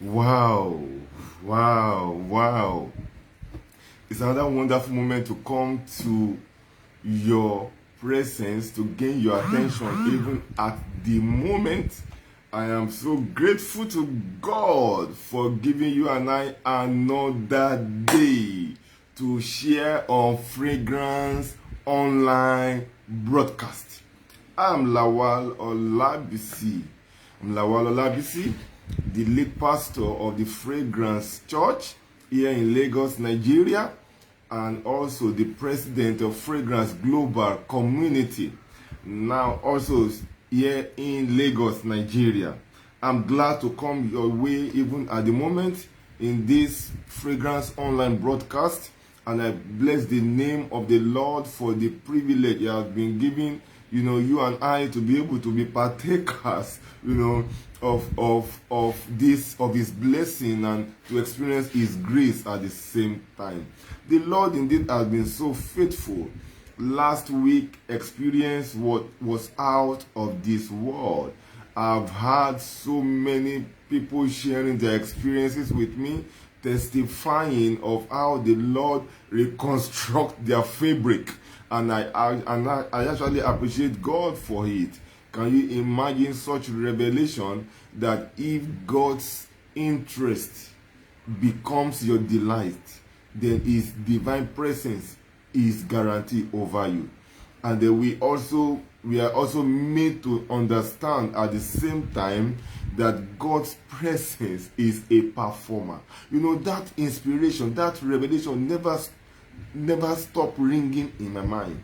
Wow, wow. It's another wonderful moment to come to your presence, to gain your attention, even at the moment. I am so grateful to God for giving you and I another day to share on Fragrance Online broadcast. I'm Lawal Olabisi. The lead pastor of the Fragrance Church here in Lagos, Nigeria, and also the president of Fragrance Global Community, now also here in Lagos, Nigeria. I'm glad to come your way even at the moment in this Fragrance Online broadcast, and I bless the name of the Lord for the privilege He has been giving, you and I to be able to be partakers, of His blessing and to experience His grace at the same time. The Lord indeed has been so faithful. Last week experience what was out of this world. I've had so many people sharing their experiences with me, testifying of how the Lord reconstruct their fabric, and I actually appreciate God for it. Can you imagine such revelation that if God's interest becomes your delight, then His divine presence is guaranteed over you? And then we are also made to understand at the same time that God's presence is a performer. That inspiration, that revelation never stop ringing in my mind,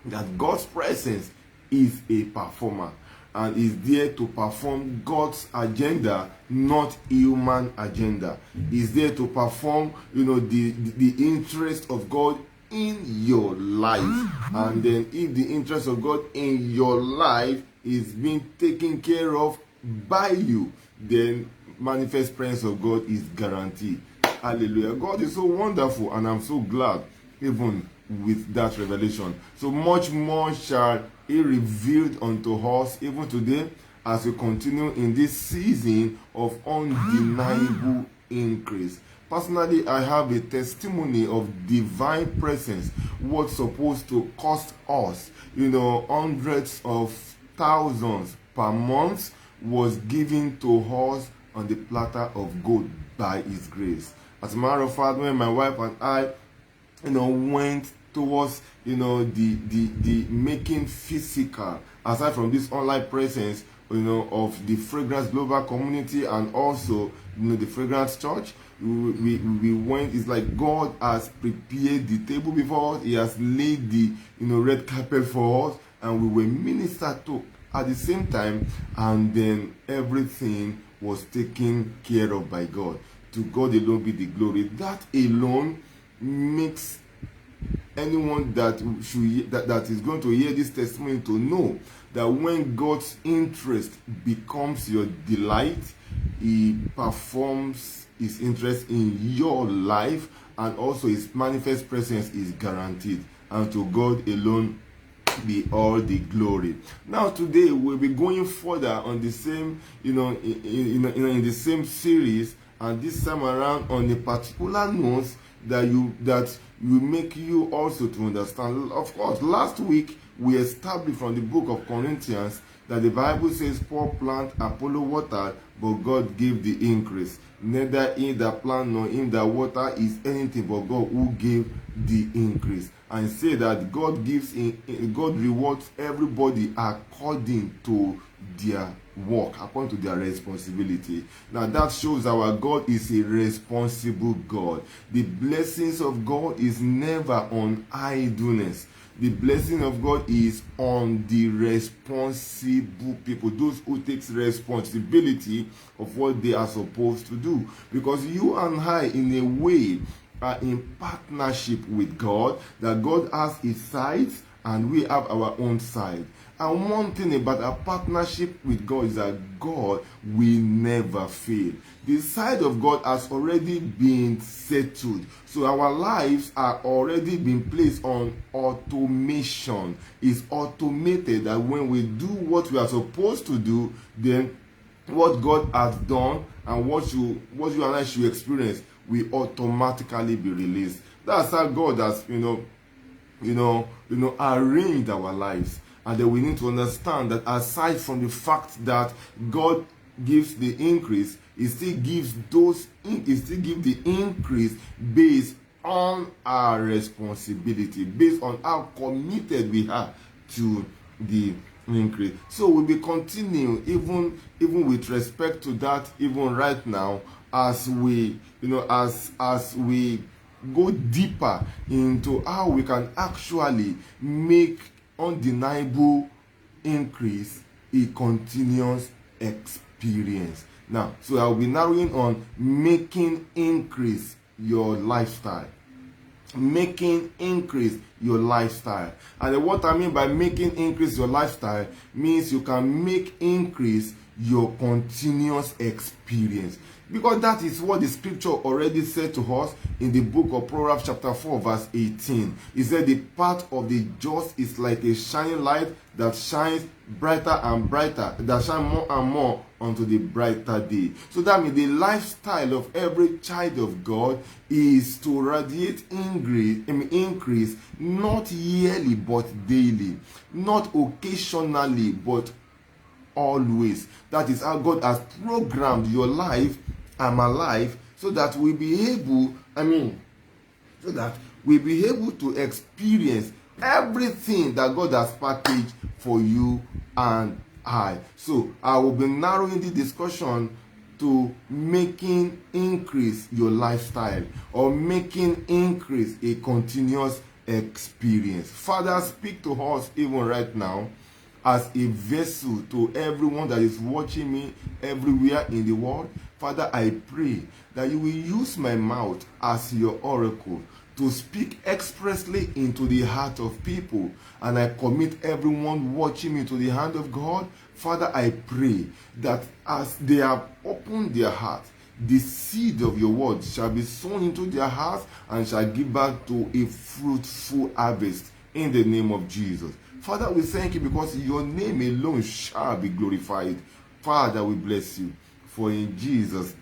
that God's presence is a performer and is there to perform God's agenda, not human agenda. Is there to perform, the interest of God in your life. And then if the interest of God in your life is being taken care of by you, then manifest presence of God is guaranteed. Hallelujah. God is so wonderful, and I'm so glad even with that revelation. So much more shall He revealed unto us even today as we continue in this season of undeniable increase. Personally, I have a testimony of divine presence. What's supposed to cost us, hundreds of thousands per month, was given to us on the platter of gold by His grace. As a matter of fact, when my wife and I, went towards, the making physical, aside from this online presence, of the Fragrance Global Community and also, the Fragrance Church, we went. It's like God has prepared the table before us. He has laid the, red carpet for us, and we were ministered to at the same time, and then everything was taken care of by God. To God alone be the glory. That alone makes anyone that is going to hear this testimony to know that when God's interest becomes your delight, He performs His interest in your life, and also His manifest presence is guaranteed. And to God alone be all the glory. Now today we'll be going further on the same, in the same series, and this time around on a particular note that will make you also to understand. Of course, last week we established from the book of Corinthians that the Bible says, Paul plant, Apollo water, but God gave the increase. Neither he that plant nor him that water is anything but God who gave the increase. And say that God rewards everybody according to their work, according to their responsibility. Now that shows our God is a responsible God. The blessings of God is never on idleness. The blessing of God is on the responsible people, those who take responsibility of what they are supposed to do. Because you and I, in a way, are in partnership with God, that God has His sides and we have our own side. And one thing about our partnership with God is that God will never fail. The side of God has already been settled. So our lives are already been placed on automation. It's automated that when we do what we are supposed to do, then what God has done and what you and I should experience will automatically be released. That's how God has, arranged our lives. And then we need to understand that aside from the fact that God gives the increase, He still gives the increase based on our responsibility, based on how committed we are to the increase. So we'll be continuing even with respect to that, even right now, as we as we go deeper into how we can actually make undeniable increase a continuous experience. Now, so I'll be narrowing on making increase your lifestyle. Making increase your lifestyle. And what I mean by making increase your lifestyle means you can make increase your continuous experience. Because that is what the scripture already said to us in the book of Proverbs chapter 4 verse 18. It said the path of the just is like a shining light that shines brighter and brighter, that shines more and more unto the brighter day. So that means the lifestyle of every child of God is to radiate increase, not yearly but daily, not occasionally but always. That is how God has programmed your life and my life, so that we'll be able to experience everything that God has packaged for you and I. So I will be narrowing the discussion to making increase your lifestyle, or making increase a continuous experience. Father, speak to us even right now as a vessel to everyone that is watching me everywhere in the world. Father, I pray that you will use my mouth as your oracle to speak expressly into the heart of people. And I commit everyone watching me to the hand of God. Father, I pray that as they have opened their heart, the seed of your word shall be sown into their hearts and shall give back to a fruitful harvest in the name of Jesus. Father, we thank you because your name alone shall be glorified. Father, we bless you. For in Jesus'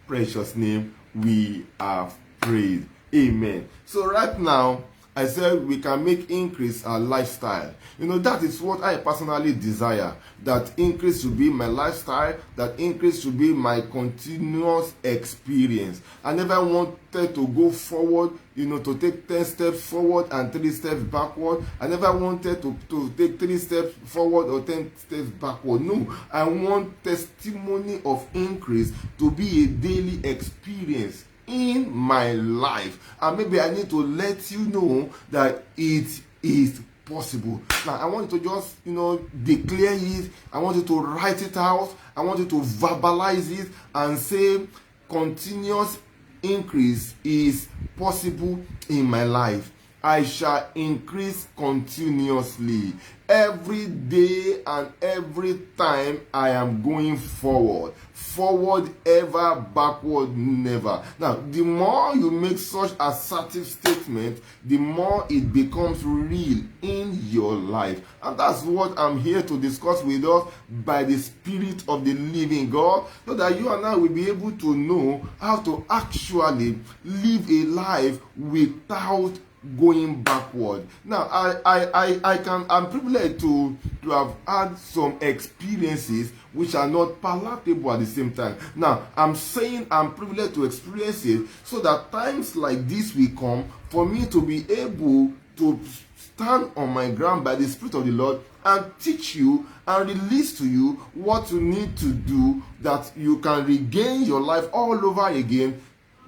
precious name we have prayed. Amen. So right now, I said we can make increase our lifestyle. That is what I personally desire. That increase should be my lifestyle. That increase should be my continuous experience. I never wanted to go forward, to take 10 steps forward and 3 steps backward. I never wanted to take 3 steps forward or 10 steps backward. No, I want testimony of increase to be a daily experience in my life. And maybe I need to let you know that it is possible. Now I want you to just declare it. I want you to write it out. I want you to verbalize it and say continuous increase is possible in my life. I shall increase continuously every day and every time I am going forward. Forward ever, backward never. Now, the more you make such assertive statement, the more it becomes real in your life. And that's what I'm here to discuss with us by the Spirit of the living God, so that you and I will be able to know how to actually live a life without going backward. Now, I'm privileged to have had some experiences which are not palatable at the same time. Now, I'm saying I'm privileged to experience it so that times like this will come for me to be able to stand on my ground by the Spirit of the Lord and teach you and release to you what you need to do, that you can regain your life all over again,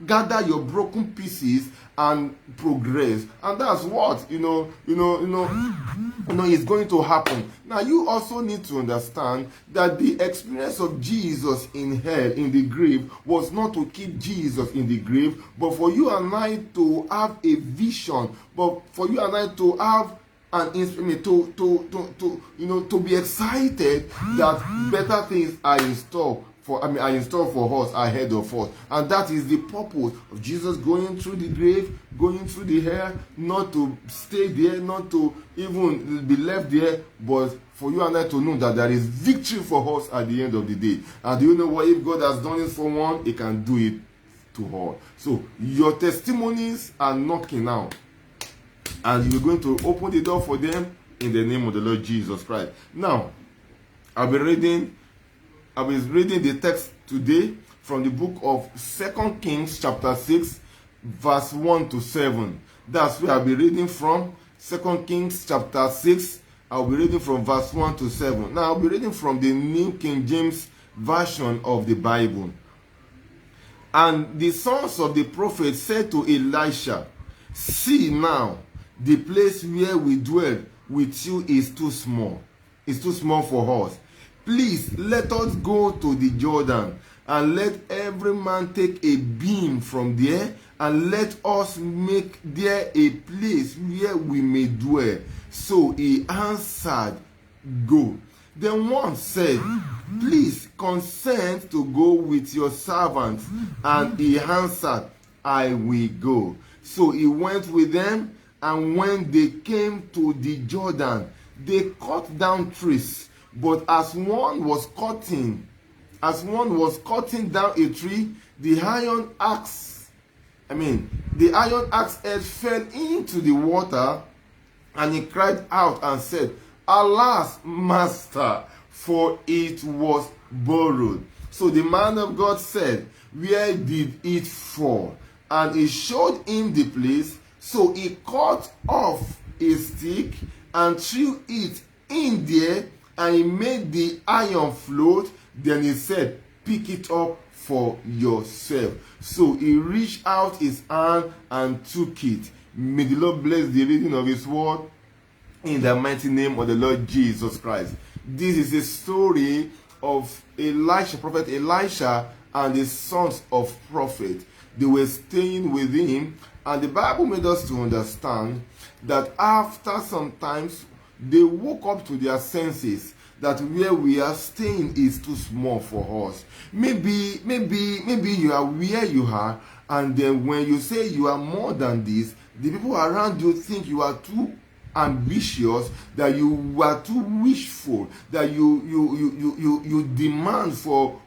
gather your broken pieces and progress. And that's what is going to happen. Now, you also need to understand that the experience of Jesus in hell, in the grave, was not to keep Jesus in the grave, but for you and I to have a vision, but for you and I to have an instrument to be excited that better things are in store are in store for us ahead of us. And that is the purpose of Jesus going through the grave, going through the hell, not to stay there, not to even be left there, but for you and I to know that there is victory for us at the end of the day. And do you know what? If God has done it for one, He can do it to all. So your testimonies are knocking now, and you're going to open the door for them in the name of the Lord Jesus Christ. Now, I'll be reading the text today from the book of 2 Kings chapter 6 verse 1 to 7. That's where I'll be reading from. 2 Kings chapter 6. I'll be reading from verse 1 to 7. Now I'll be reading from the New King James Version of the Bible. And the sons of the prophet said to Elisha, "See now, the place where we dwell with you is too small. It's too small for us. Please let us go to the Jordan, and let every man take a beam from there, and let us make there a place where we may dwell." So he answered, "Go." Then one said, "Please consent to go with your servants." And he answered, "I will go." So he went with them, and when they came to the Jordan, they cut down trees. But as one was cutting down a tree, the iron axe head fell into the water, and he cried out and said, "Alas, master, for it was borrowed." So the man of God said, "Where did it fall?" And he showed him the place. So he cut off a stick and threw it in there, and he made the iron float. Then he said, "Pick it up for yourself." So he reached out his hand and took it. May the Lord bless the reading of His word in the mighty name of the Lord Jesus Christ. This is a story of Prophet Elisha, and the sons of prophet. They were staying with him, and the Bible made us to understand that after some times they woke up to their senses that where we are staying is too small for us. Maybe you are where you are, and then when you say you are more than this, the people around you think you are too ambitious, that you are too wishful, that you demand for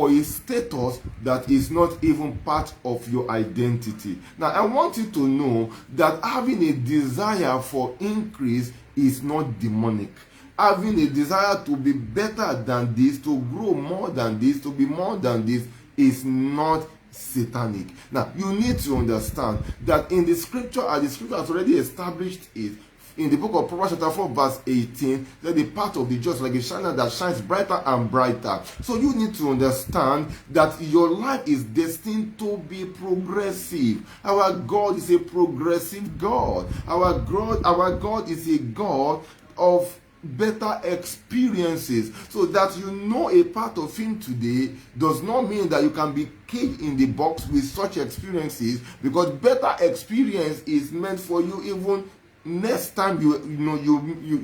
a status that is not even part of your identity. Now I want you to know that having a desire for increase is not demonic. Having a desire to be better than this, to grow more than this, to be more than this, is not satanic. Now you need to understand that in the scripture, and the scripture has already established it in the book of Proverbs chapter 4 verse 18, that the path of the just like a shiner that shines brighter and brighter. So you need to understand that your life is destined to be progressive. Our God is a progressive God. Our God is a God of better experiences. So that you know a part of Him today does not mean that you can be caged in the box with such experiences, because better experience is meant for you even next time you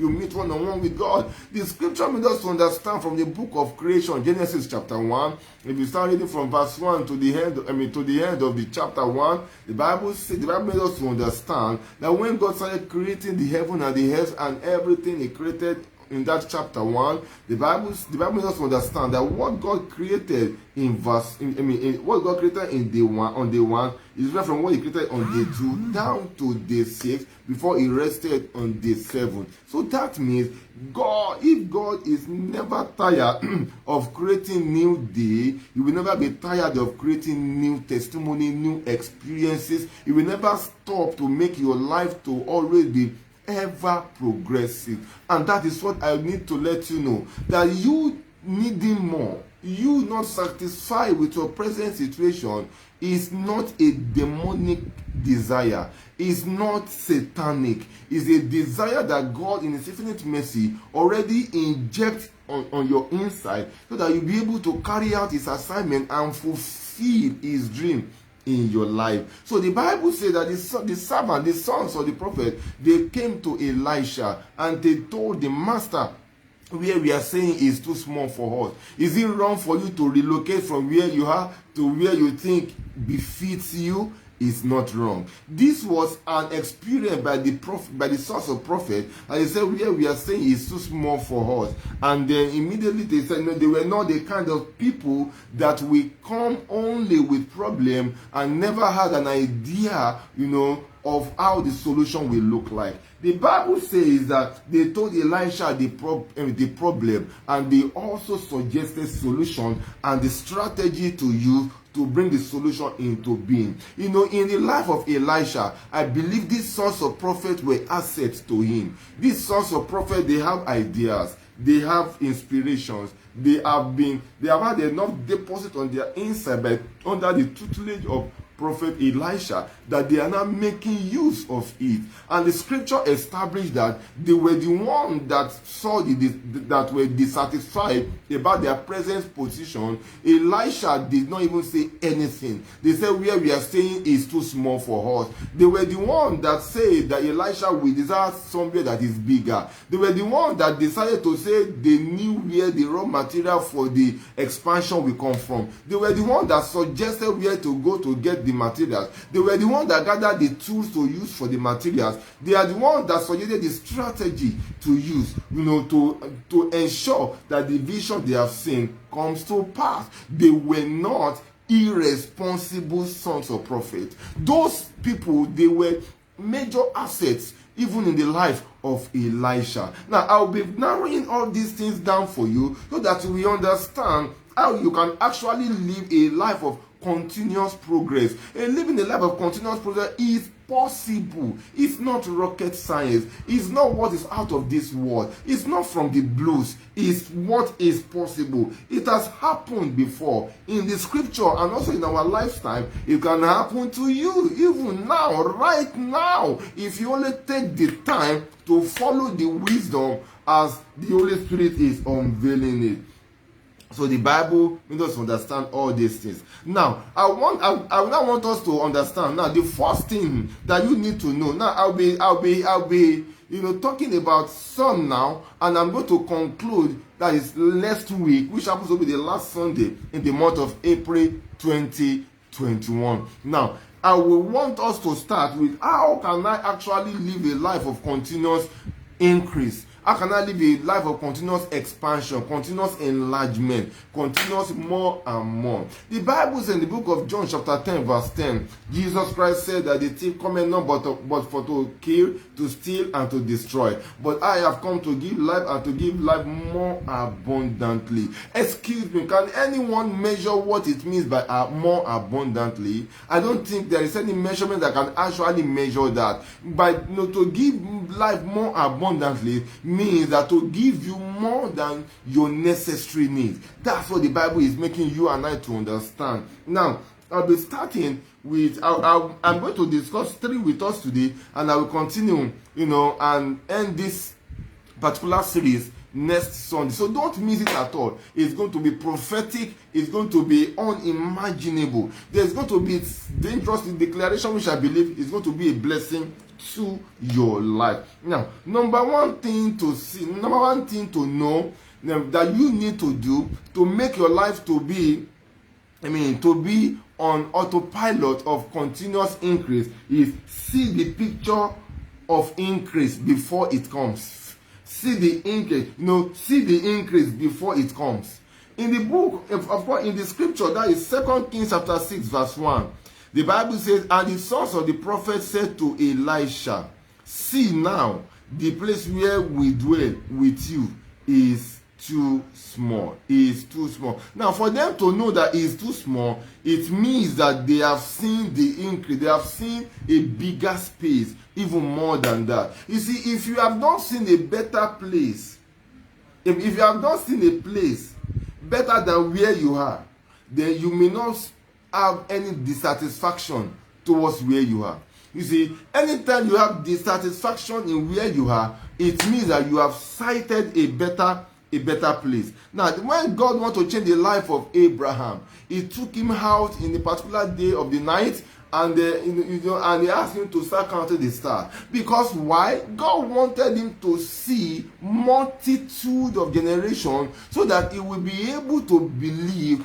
meet one-on-one with God. The scripture made us to understand from the book of creation, Genesis chapter 1. If you start reading from verse 1 to the end of the chapter 1, the Bible made us to understand that when God started creating the heaven and the earth and everything He created in that chapter 1, the Bible made us understand that what God created what God created on day 1 is different from what He created on day 2 down to day 6 before He rested on day 7. So that means if God is never tired of creating new day, He will never be tired of creating new testimony, new experiences. He will never stop to make your life to always be ever progressive. And that is what I need to let you know, that you needing more, you not satisfied with your present situation, is not a demonic desire, is not satanic, is a desire that God in His infinite mercy already injects on your inside, so that you'll be able to carry out His assignment and fulfill His dream in your life. So the Bible says that the sons of the prophet, they came to Elisha and they told the master where we are saying is too small for us? Is it wrong for you to relocate from where you are to where you think befits you? Is not wrong. This was an experience by the prophet, by the source of prophet, and they said where we are saying is too small for us. And then immediately they said no, they were not the kind of people that will come only with problem and never had an idea, of how the solution will look like. The Bible says that they told Elisha the problem, and they also suggested solution and the strategy to use to bring the solution into being. In the life of Elisha, I believe these sons of prophets were assets to him. These sons of prophets, they have ideas, they have inspirations, they have had enough deposit on their inside, but under the tutelage of prophet Elisha, that they are now making use of it. And the scripture established that they were the ones that saw that were dissatisfied about their present position. Elisha did not even say anything. They said where we are staying is too small for us. They were the ones that said that Elisha will desire somewhere that is bigger. They were the ones that decided to say they knew where the raw material for the expansion will come from. They were the ones that suggested where to go to get the materials. They were the ones that gathered the tools to use for the materials. They are the ones that suggested the strategy to use, to ensure that the vision they have seen comes to pass. They were not irresponsible sons of prophets. Those people, they were major assets even in the life of Elisha. Now, I'll be narrowing all these things down for you so that we understand how you can actually live a life of continuous progress. And living a life of continuous progress is possible. It's not rocket science. It's not what is out of this world. It's not from the blues. It's what is possible. It has happened before in the scripture and also in our lifetime. It can happen to you even now, right now, if you only take the time to follow the wisdom as the Holy Spirit is unveiling it. So the Bible makes us understand all these things. Now, I now want us to understand. Now, the first thing that you need to know. Now, I'll be talking about some now, and I'm going to conclude that is next week, which happens to be the last Sunday in the month of April 2021. Now, I will want us to start with how can I actually live a life of continuous increase. How can I live a life of continuous expansion, continuous enlargement, continuous more and more? The Bible says in the book of John chapter 10 verse 10, Jesus Christ said that the thief cometh not but for to kill, to steal, and to destroy. But I have come to give life and to give life more abundantly. Excuse me, can anyone measure what it means by more abundantly? I don't think there is any measurement that can actually measure that. But to give life more abundantly means that to give you more than your necessary needs. That's what the Bible is making you and I to understand. Now, I'll be starting with, I'm going to discuss 3 with us today, and I will continue, and end this particular series next Sunday. So don't miss it at all. It's going to be prophetic. It's going to be unimaginable. There's going to be dangerous declaration, which I believe is going to be a blessing to your life. Now, number one thing to know that you need to do to make your life to be on autopilot of continuous increase is see the picture of increase before it comes. See the increase before it comes. In the book, of course, in the scripture, that is 2 Kings chapter 6 verse 1. The Bible says, and the sons of the prophet said to Elisha, see now, the place where we dwell with you is too small. Is too small. Now, for them to know that it's too small, it means that they have seen the increase. They have seen a bigger space, even more than that. You see, if you have not seen a better place, if you have not seen a place better than where you are, then you may not have any dissatisfaction towards where you are. You see, anytime you have dissatisfaction in where you are, it means that you have sighted a better place. Now, when God wants to change the life of Abraham, he took him out in a particular day of the night and and he asked him to start counting the stars. Because why? God wanted him to see multitude of generations so that he will be able to believe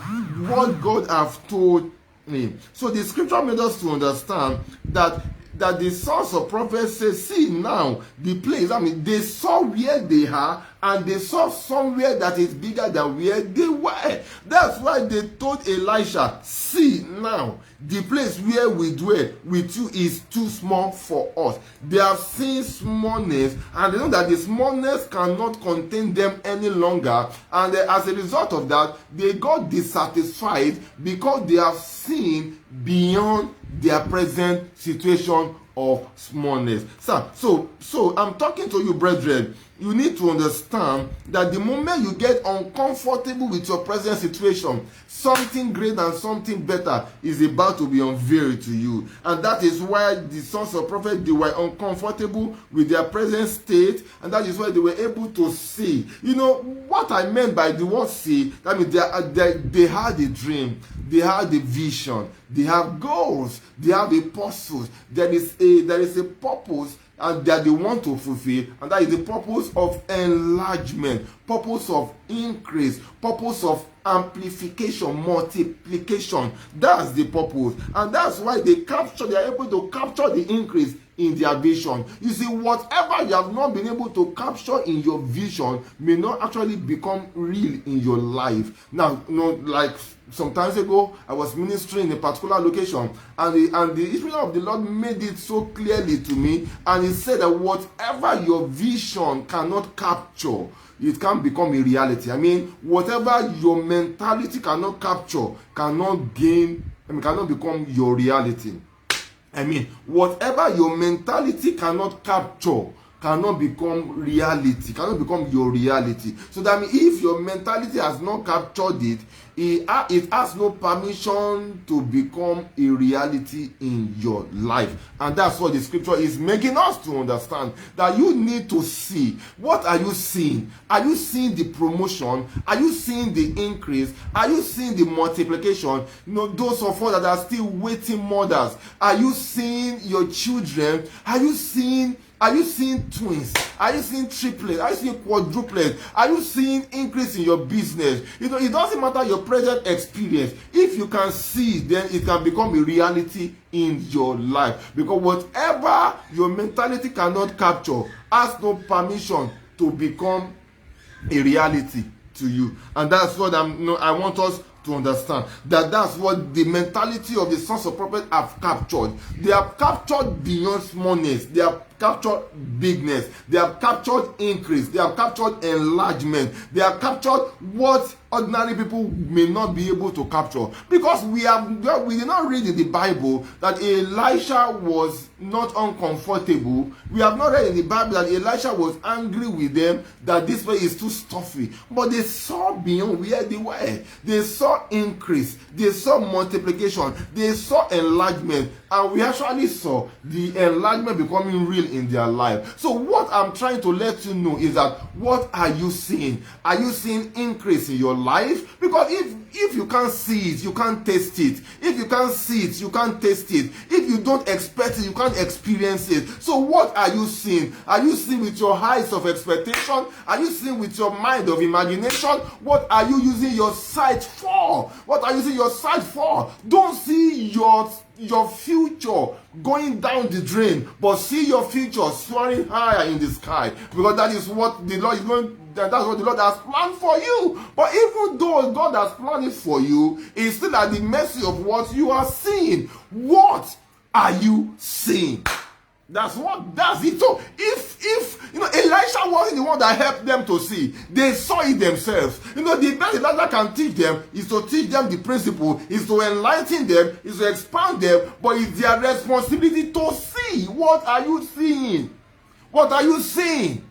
what God has told him. So the scripture made us to understand that the sons of prophets say, see now the place. I mean, they saw where they are, and they saw somewhere that is bigger than where they were. That's why they told Elisha, see now, the place where we dwell with you is too small for us. They have seen smallness, and they know that the smallness cannot contain them any longer. And as a result of that, they got dissatisfied because they have seen beyond their present situation of smallness. So I'm talking to you, brethren. You need to understand that the moment you get uncomfortable with your present situation, something great and something better is about to be unveiled to you. And that is why the sons of prophet, they were uncomfortable with their present state, and that is why they were able to see. You know what I meant by the word see? That means they had a dream, they had a vision, they have goals, they have a purpose. There is a purpose and that they want to fulfill, and that is the purpose of enlargement, purpose of increase, purpose of amplification, multiplication. That's the purpose, and that's why they are able to capture the increase in their vision. You see, whatever you have not been able to capture in your vision may not actually become real in your life. Now, like some times ago, I was ministering in a particular location, and the Spirit of the Lord made it so clearly to me, and He said that whatever your vision cannot capture, it can become a reality. I mean, whatever your mentality cannot capture, cannot become your reality. I mean, whatever your mentality cannot capture cannot become reality, cannot become your reality. So that means if your mentality has not captured it, it has no permission to become a reality in your life. And that's what the scripture is making us to understand, that you need to see. What are you seeing? Are you seeing the promotion? Are you seeing the increase? Are you seeing the multiplication? Those of us that are still waiting mothers, are you seeing your children? Are you seeing twins? Are you seeing triplets? Are you seeing quadruplets? Are you seeing increase in your business? It doesn't matter your present experience. If you can see, then it can become a reality in your life. Because whatever your mentality cannot capture has no permission to become a reality to you. And that's what I want us to understand, that's what the mentality of the sons of prophet have captured. They have captured beyond smallness. They have captured bigness. They have captured increase. They have captured enlargement. They have captured what ordinary people may not be able to capture. Because we did not read in the Bible that Elisha was not uncomfortable. We have not read in the Bible that Elisha was angry with them, that this way is too stuffy. But they saw beyond where they were. They saw increase. They saw multiplication. They saw enlargement. And we actually saw the enlargement becoming real in their life. So what I'm trying to let you know is that, what are you seeing? Are you seeing increase in your life? Because if you can't see it, you can't taste it. If you can't see it, you can't taste it. If you don't expect it, you can't experience it. So what are you seeing? Are you seeing with your eyes of expectation? Are you seeing with your mind of imagination? What are you using your sight for? What are you using your sight for? Don't see your future going down the drain, but see your future soaring higher in the sky, because that is what the Lord is going. That's what the Lord has planned for you. But even though God has planned it for you, it's still at the mercy of what you are seeing. What are you seeing? That's it. So if Elisha wasn't the one that helped them to see, they saw it themselves. The best Elijah can teach them is to teach them the principle, is to enlighten them, is to expand them, but it's their responsibility to see. What are you seeing? What are you seeing?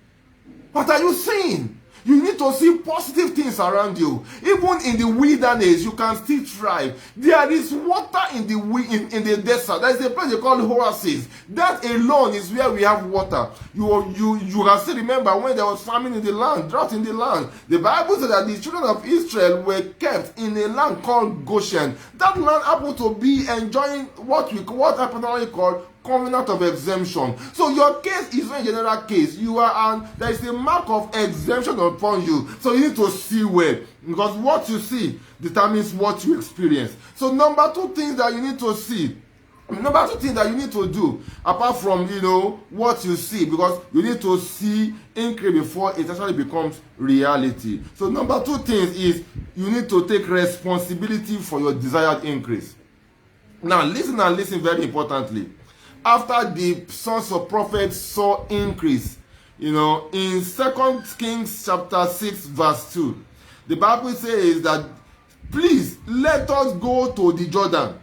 What are you seeing? You need to see positive things around you. Even in the wilderness, you can still thrive. There is water in the desert. There is a place they call oasis. That alone is where we have water. You can still remember when there was famine in the land, drought in the land. The Bible said that the children of Israel were kept in a land called Goshen. That land happened to be enjoying what I personally call covenant of exemption. So your case is not a general case. There is a mark of exemption upon you. So you need to see well, because what you see determines what you experience. So number two things that you need to see. Number two thing that you need to do, apart from what you see, because you need to see increase before it actually becomes reality. So number two things is you need to take responsibility for your desired increase. Now listen very importantly. After the sons of prophets saw increase, in 2 Kings chapter 6 verse 2, the Bible says that, please let us go to the Jordan,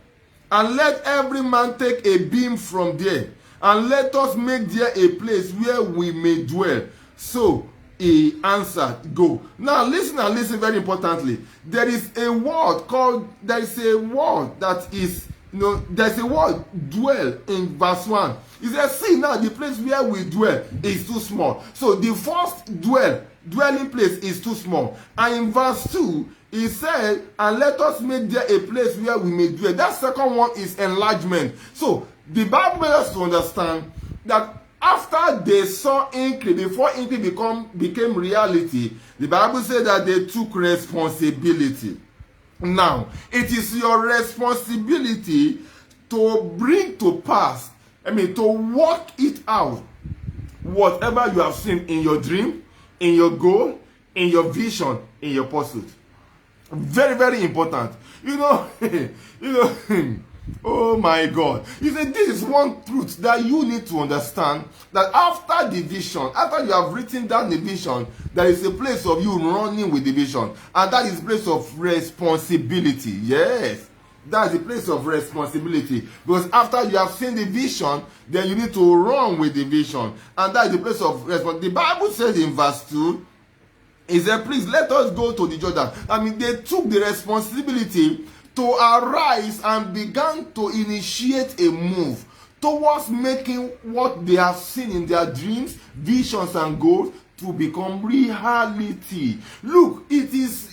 and let every man take a beam from there, and let us make there a place where we may dwell. So he answered, go. Now listen very importantly. There's a word dwell in verse 1. He says, see now the place where we dwell is too small. So the first dwelling place is too small. And in verse 2, he said, and let us make there a place where we may dwell. That second one is enlargement. So the Bible made us to understand that after they saw increase, before increase became reality, the Bible said that they took responsibility. Now, it is your responsibility to bring to pass, to work it out, whatever you have seen in your dream, in your goal, in your vision, in your pursuit. Very, very important. Oh my God. You see, this is one truth that you need to understand, that after the vision, after you have written down the vision, there is a place of you running with the vision. And that is a place of responsibility. Yes. That's the place of responsibility. Because after you have seen the vision, then you need to run with the vision. And that is the place of responsibility. The Bible says in verse 2, it said, please let us go to the Jordan. They took the responsibility to arise and began to initiate a move towards making what they have seen in their dreams, visions, and goals to become reality. Look, it is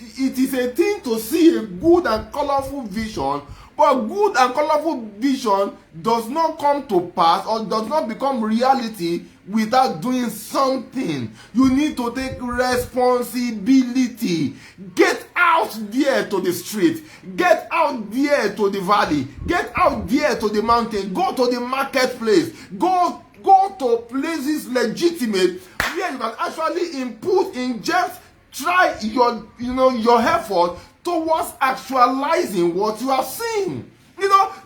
a thing to see a good and colorful vision, but good and colorful vision does not come to pass or does not become reality without doing something. You need to take responsibility. Get out there to the street. Get out there to the valley. Get out there to the mountain. Go to the marketplace. Go to places legitimate where you can actually inject, try your effort towards actualizing what you have seen.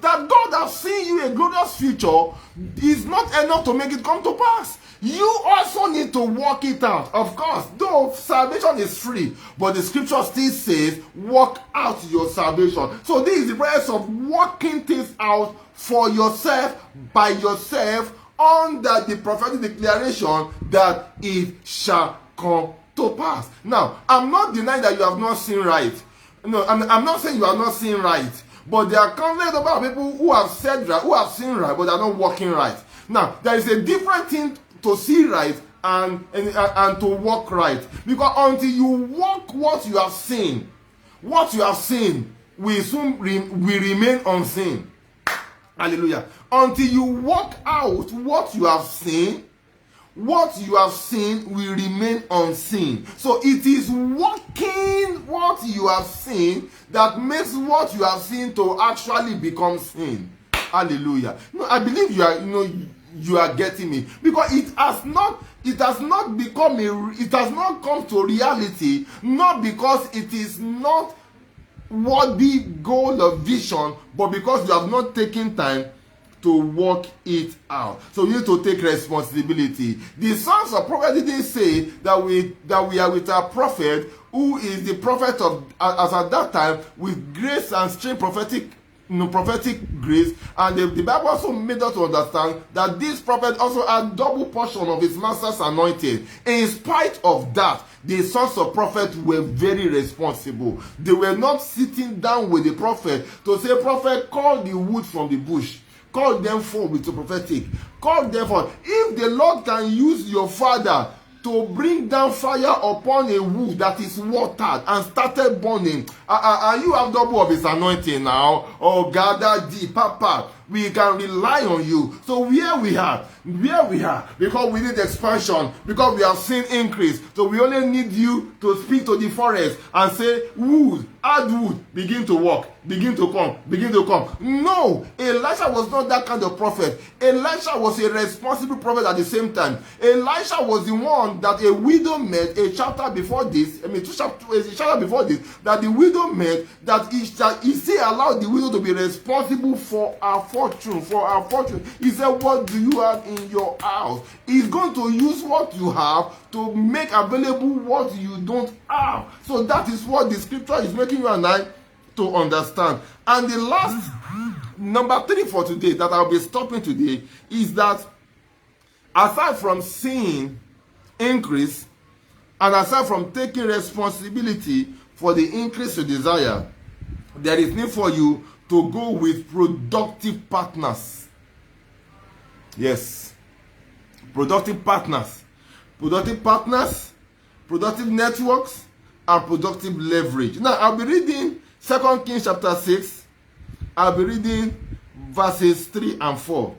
That God has seen you a glorious future is not enough to make it come to pass. You also need to work it out. Of course, though salvation is free, but the scripture still says, work out your salvation. So this is the process of working things out for yourself, by yourself, under the prophetic declaration that it shall come to pass. Now, I'm not denying that you have not seen right. No, I'm not saying you are not seeing right. But there are countless number of people who have said right, who have seen right, but they are not working right. Now, there is a different thing to see right and to walk right. Because until you walk what you have seen will soon remain unseen. Hallelujah. Until you walk out what you have seen will remain unseen. So it is walking what you have seen that makes what you have seen to actually become seen. Hallelujah. No, I believe you are getting me, because it has not come to reality, not because it is not worthy goal of vision, but because you have not taken time to work it out. So you need to take responsibility. The sons of prophet didn't say that we are with a prophet who is the prophet of, as at that time, with grace and strength prophetic prophetic grace, and the Bible also made us to understand that this prophet also had double portion of his master's anointing. In spite of that, the sons of prophets were very responsible. They were not sitting down with the prophet to say, prophet, call the wood from the bush. Call them forth with the prophetic. Call them forth. If the Lord can use your father to bring down fire upon a wood that is watered and started burning, and you have double of his anointing now, oh gather thee, Papa, we can rely on you. So where we are, because we need expansion, because we have seen increase, so we only need you to speak to the forest and say, wood, add wood, begin to walk, begin to come. No, Elisha was not that kind of prophet. Elisha was a responsible prophet at the same time. Elisha was the one that a widow met a chapter before this, a chapter before this, that the widow met, that he still allowed the widow to be responsible for her fortune, He said, what do you have in your house? He's going to use what you have to make available what you don't have. So that is what the scripture is making you and I to understand. And the last, number 3 for today, that I'll be stopping today, is that aside from seeing increase, and aside from taking responsibility for the increase you desire, there is need for you to go with productive partners. Yes. Productive partners, productive networks, and productive leverage. Now, I'll be reading 2 Kings chapter 6. I'll be reading verses 3 and 4.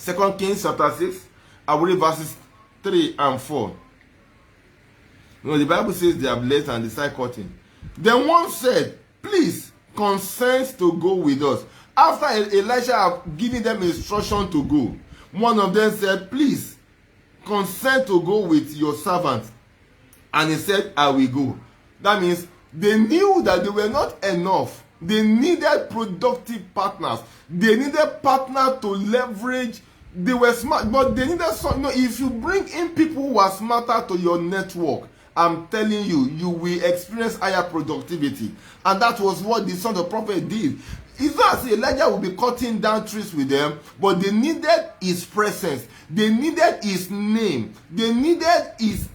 2 Kings chapter 6. I will read verses 3 and 4. You know, the Bible says they are blessed and decide cutting. Then one said, please consent to go with us. After Elisha had given them instruction to go, one of them said, please consent to go with your servant. And he said, I will go. That means they knew that they were not enough. They needed productive partners. They needed partners to leverage. They were smart, but they needed some. You know, if you bring in people who are smarter to your network, I'm telling you, you will experience higher productivity. And that was what the son of the prophet did. It's not as Elijah will be cutting down trees with them, but they needed his presence. They needed his name. They needed his,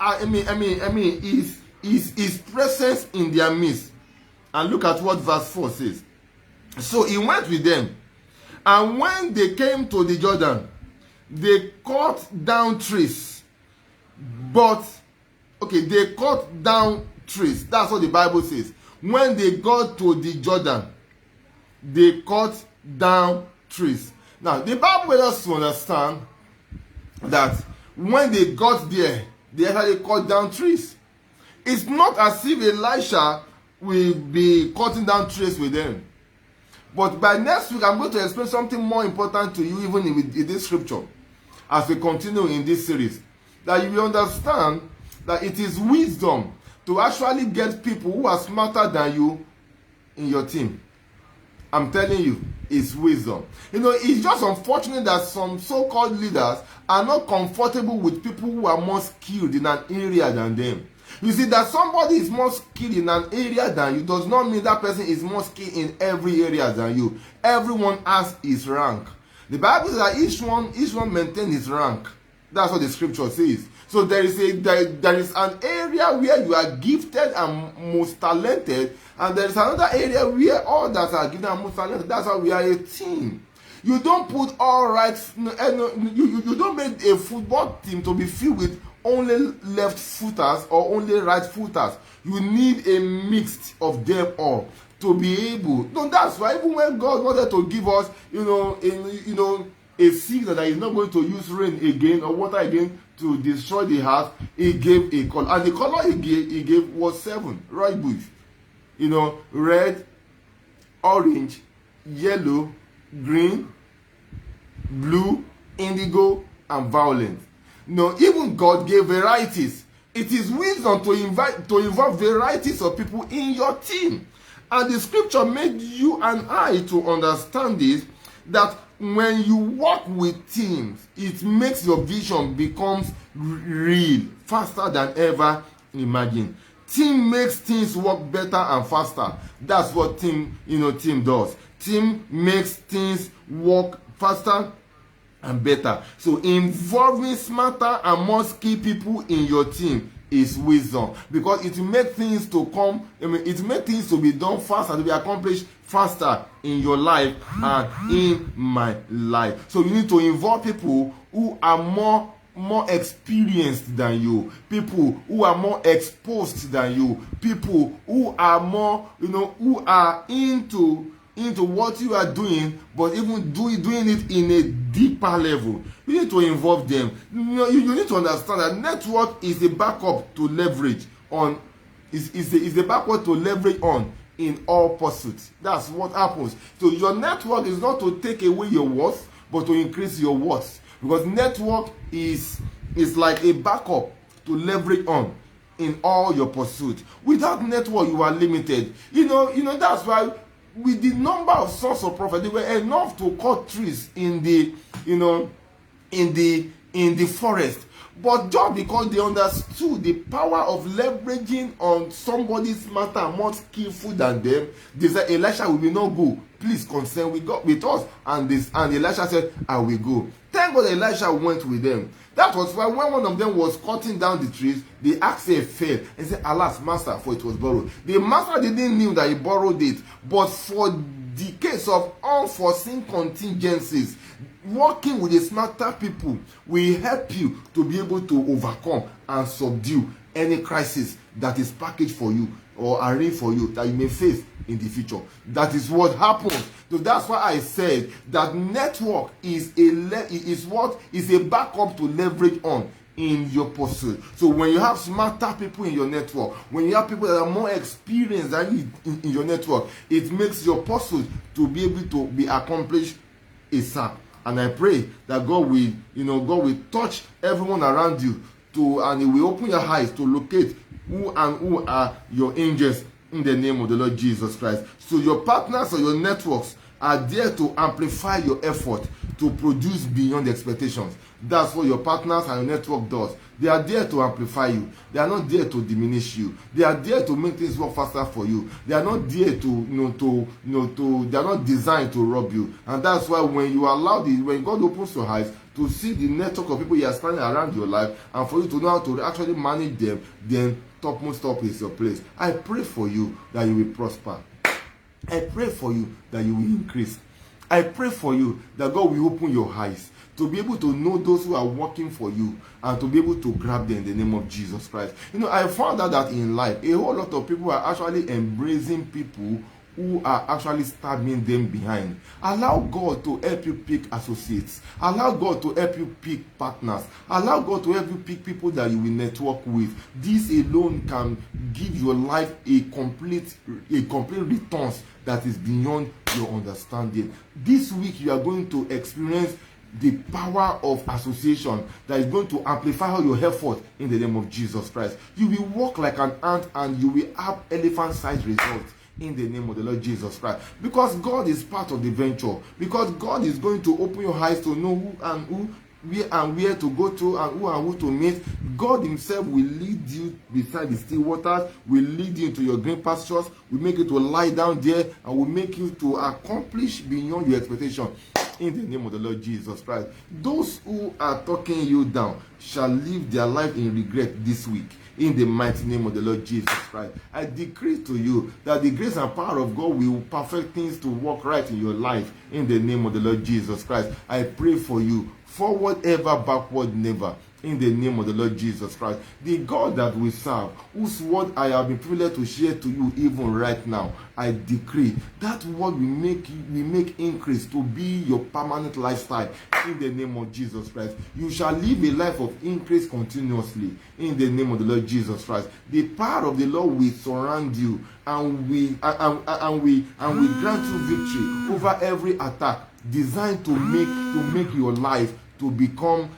his presence in their midst. And look at what verse 4 says. So he went with them. And when they came to the Jordan, they cut down trees. They cut down trees. That's what the Bible says. When they got to the Jordan, they cut down trees. Now, the Bible made us to understand that when they got there, they actually cut down trees. It's not as if Elisha will be cutting down trees with them. But by next week, I'm going to explain something more important to you, even in this scripture, as we continue in this series. That you will understand that it is wisdom to actually get people who are smarter than you in your team. I'm telling you, it's wisdom. You know, it's just unfortunate that some so-called leaders are not comfortable with people who are more skilled in an area than them. You see, that somebody is more skilled in an area than you does not mean that person is more skilled in every area than you. Everyone has his rank. The Bible says that each one maintains his rank. That's what the scripture says. So there is an area where you are gifted and most talented, and there is another area where all that are gifted and most talented. That's how we are a team. You don't put all right. You don't make a football team to be filled with only left footers or only right footers. You need a mix of them all to be able. No, that's why even when God wanted to give us, a season that is not going to use rain again or water again to destroy the house, he gave a color, and the color he gave was 7 right bush. Red, orange, yellow, green, blue, indigo, and violet. Even God gave varieties. It is wisdom to involve varieties of people in your team. And the scripture made you and I to understand this, that when you work with teams, it makes your vision becomes real, faster than ever imagined. Team makes things work better and faster. That's what team does. Team makes things work faster and better. So involving smarter and more skilled people in your team is wisdom, because it will make things to come. It will make things to be done faster, to be accomplished faster in your life and in my life. So you need to involve people who are more experienced than you, people who are more exposed than you, people who are more, who are into what you are doing, but even doing it in a deeper level. You need to involve them. You need to understand that network is a backup to leverage on. Is a backup to leverage on in all pursuits. That's what happens. So your network is not to take away your worth, but to increase your worth. Because network is like a backup to leverage on in all your pursuits. Without network, you are limited. That's why with the number of sons of prophets, they were enough to cut trees in the forest. But just because they understood the power of leveraging on somebody smarter and more skillful than them, they said, Elisha, we will not go. Please concern with us. And Elisha said, I will go. Thank God Elisha went with them. That was why when one of them was cutting down the trees, the axe fell and said, Alas, master, for it was borrowed. The master didn't know that he borrowed it, but for the case of unforeseen contingencies, working with the smarter people will help you to be able to overcome and subdue any crisis that is packaged for you or arranged for you that you may face in the future. That is what happens. So that's why I said that network is a backup to leverage on in your pursuit. So when you have smarter people in your network, when you have people that are more experienced than you in your network, it makes your pursuit to be able to be accomplished ASAP. And I pray that God will touch everyone around you and He will open your eyes to locate who are your angels in the name of the Lord Jesus Christ. So your partners or your networks are there to amplify your effort to produce beyond expectations. That's what your partners and your network does. They are there to amplify you. They are not there to diminish you. They are there to make things work faster for you. They are not there they are not designed to rob you. And that's why when you allow when God opens your eyes to see the network of people you are standing around your life, and for you to know how to actually manage them, then topmost top is your place. I pray for you that you will prosper. I pray for you that you will increase. I pray for you that God will open your eyes to be able to know those who are working for you and to be able to grab them in the name of Jesus Christ. I found out that in life, a whole lot of people are actually embracing people who are actually stabbing them behind. Allow God to help you pick associates. Allow God to help you pick partners. Allow God to help you pick people that you will network with. This alone can give your life a complete return that is beyond your understanding. This week you are going to experience the power of association that is going to amplify all your effort in the name of Jesus Christ. You will walk like an ant and you will have elephant-sized results in the name of the Lord Jesus Christ. Because God is part of the venture. Because God is going to open your eyes to know where to go to and who to meet. God Himself will lead you beside the still waters, will lead you into your green pastures, will make you to lie down there, and will make you to accomplish beyond your expectation. In the name of the Lord Jesus Christ. Those who are talking you down shall live their life in regret this week. In the mighty name of the Lord Jesus Christ. I decree to you that the grace and power of God will perfect things to work right in your life. In the name of the Lord Jesus Christ. I pray for you. Forward ever, backward never. In the name of the Lord Jesus Christ. The God that we serve, whose word I have been privileged to share to you even right now, I decree that word will make increase to be your permanent lifestyle. In the name of Jesus Christ. You shall live a life of increase continuously. In the name of the Lord Jesus Christ. The power of the Lord will surround you and we grant you victory over every attack designed to make your life to become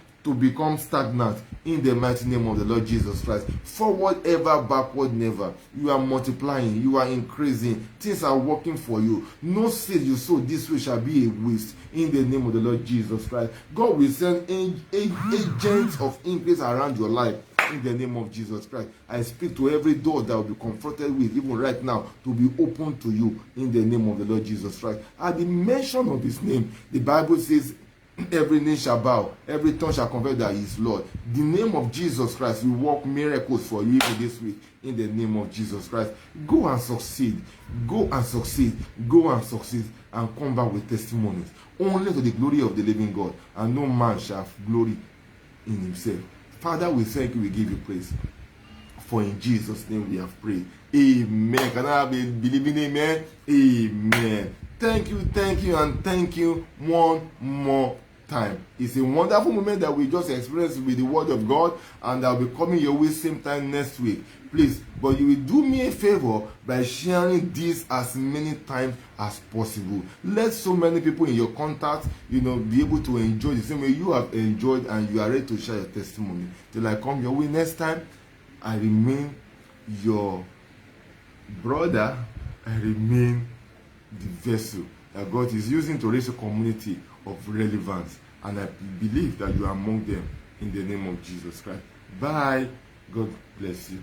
stagnant. In the mighty name of the Lord Jesus Christ. Forward ever, backward never. You are multiplying, you are increasing, things are working for you. No seed you sow this way shall be a waste. In the name of the Lord Jesus Christ. God will send agents of increase around your life. in the name of Jesus Christ. I speak to every door that will be confronted with, even right now, to be open to you in the name of the Lord Jesus Christ. At the mention of his name, the Bible says, every knee shall bow, every tongue shall confess that he is Lord. The name of Jesus Christ will work miracles for you even this week in the name of Jesus Christ. Go and succeed. Go and succeed. Go and succeed and come back with testimonies. Only to the glory of the living God, and no man shall have glory in himself. Father, we thank you, we give you praise. For in Jesus' name we have prayed. Amen. Can I be believing amen? Amen. Thank you, and thank you one more time. It's a wonderful moment that we just experienced with the word of God, and I'll be coming your way same time next week. Please, but you will do me a favor by sharing this as many times as possible. Let so many people in your contact, be able to enjoy the same way you have enjoyed, and you are ready to share your testimony. Till I come your way next time, I remain your brother. I remain the vessel that God is using to raise a community of relevance, and I believe that you are among them in the name of Jesus Christ. Bye. God bless you.